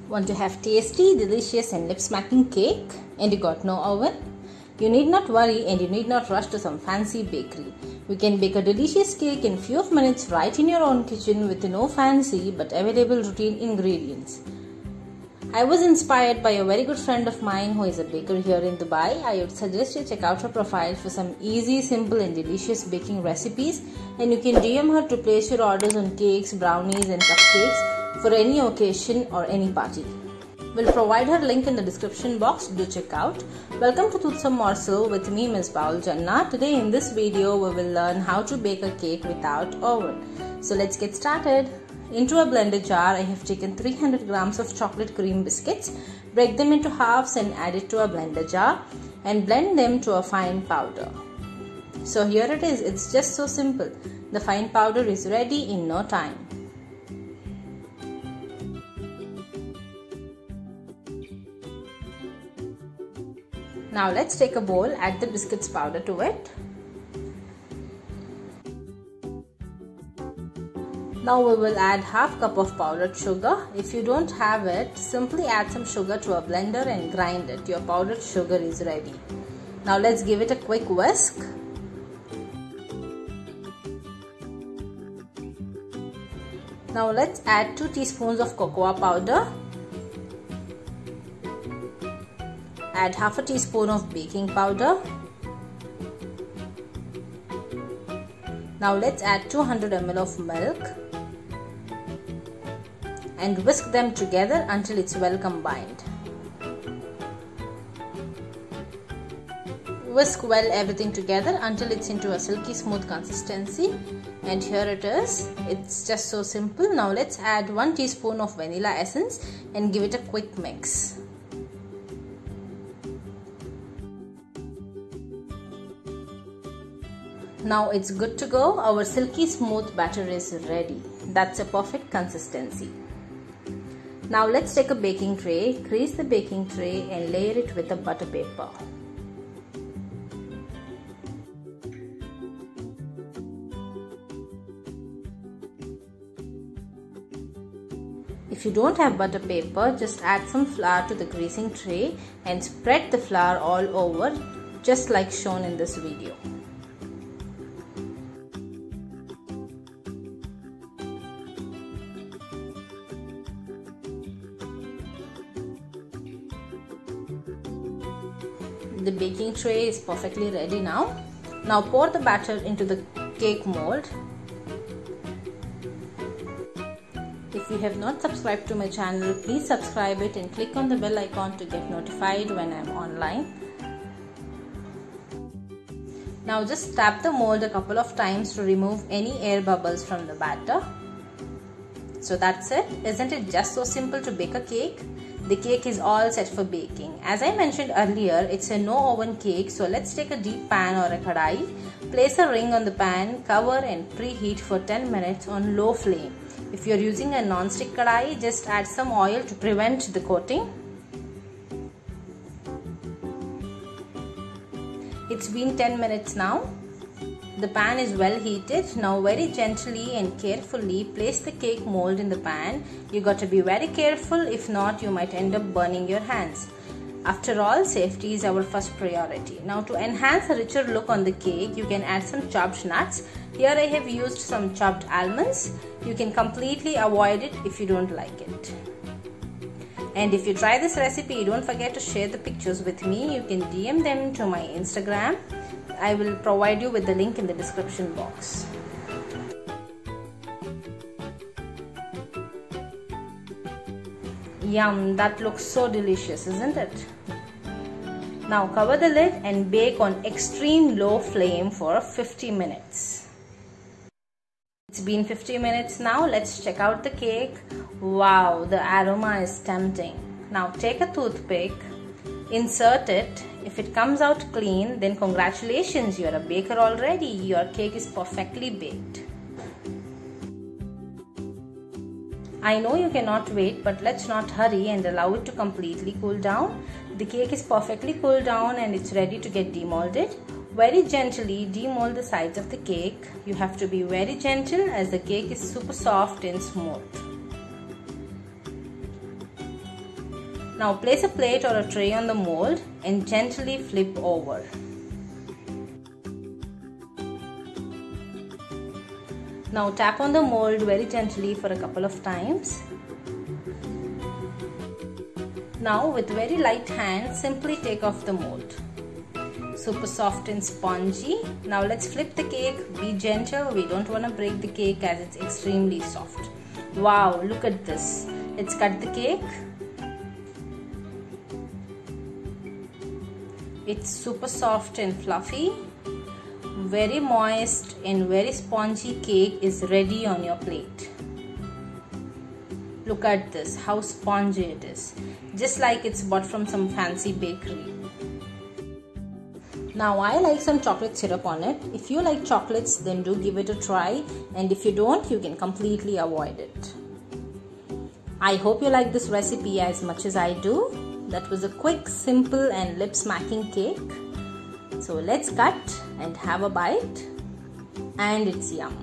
Want to have tasty, delicious and lip-smacking cake and you got no oven? You need not worry and you need not rush to some fancy bakery. We can bake a delicious cake in few of minutes right in your own kitchen with no fancy but available routine ingredients. I was inspired by a very good friend of mine who is a baker here in Dubai. I would suggest you check out her profile for some easy, simple and delicious baking recipes, and you can DM her to place your orders on cakes, brownies and cupcakes for any occasion or any party. We'll provide her link in the description box. Do check out. Welcome to Toothsome Morsel with me, Ms. Baul Janna. Today in this video we will learn how to bake a cake without oven. So let's get started. Into a blender jar, I have taken 300 grams of chocolate cream biscuits. Break them into halves and add it to a blender jar and blend them to a fine powder. So here it is. It's just so simple. The fine powder is ready in no time. Now let's take a bowl, add the biscuits powder to it. Now we will add half cup of powdered sugar. If you don't have it, simply add some sugar to a blender and grind it. Your powdered sugar is ready. Now let's give it a quick whisk. Now let's add 2 teaspoons of cocoa powder. Add half a teaspoon of baking powder. Now let's add 200 ml of milk and whisk them together until it's well combined. Whisk well everything together until it's into a silky smooth consistency, and here it is. It's just so simple. Now let's add 1 teaspoon of vanilla essence and give it a quick mix. Now it's good to go. Our silky smooth batter is ready. That's a perfect consistency. Now let's take a baking tray, grease the baking tray and layer it with a butter paper. If you don't have butter paper, just add some flour to the greasing tray and spread the flour all over, just like shown in this video. The baking tray is perfectly ready now. Now pour the batter into the cake mold. If you have not subscribed to my channel, please subscribe it and click on the bell icon to get notified when I am online. Now just tap the mold a couple of times to remove any air bubbles from the batter. So that's it. Isn't it just so simple to bake a cake? The cake is all set for baking. As I mentioned earlier, it's a no oven cake, so let's take a deep pan or a kadai, place a ring on the pan, cover and preheat for 10 minutes on low flame. If you're using a non-stick kadai, just add some oil to prevent the coating. It's been 10 minutes now. The pan is well heated. Now very gently and carefully place the cake mold in the pan. You got to be very careful, if not you might end up burning your hands. After all, safety is our first priority. Now to enhance a richer look on the cake, you can add some chopped nuts. Here I have used some chopped almonds. You can completely avoid it if you don't like it. And if you try this recipe, don't forget to share the pictures with me. You can DM them to my Instagram. I will provide you with the link in the description box. Yum, that looks so delicious, isn't it? Now cover the lid and bake on extreme low flame for 50 minutes. It's been 50 minutes now. Let's check out the cake. Wow, the aroma is tempting. Now take a toothpick, insert it. If it comes out clean, then congratulations, you're a baker already. Your cake is perfectly baked. I know you cannot wait, but let's not hurry and allow it to completely cool down. The cake is perfectly cooled down and it's ready to get demolded. Very gently demold the sides of the cake. You have to be very gentle as the cake is super soft and smooth. Now place a plate or a tray on the mold and gently flip over. Now tap on the mold very gently for a couple of times. Now with very light hands, simply take off the mold. Super soft and spongy. Now let's flip the cake. Be gentle, we don't want to break the cake as it's extremely soft. Wow, look at this. Let's cut the cake. It's super soft and fluffy. Very moist and very spongy cake is ready on your plate. Look at this, how spongy it is. Just like it's bought from some fancy bakery. Now I like some chocolate syrup on it. If you like chocolates, then do give it a try. And if you don't, you can completely avoid it. I hope you like this recipe as much as I do. That was a quick, simple and lip smacking cake. So let's cut and have a bite. And it's yum.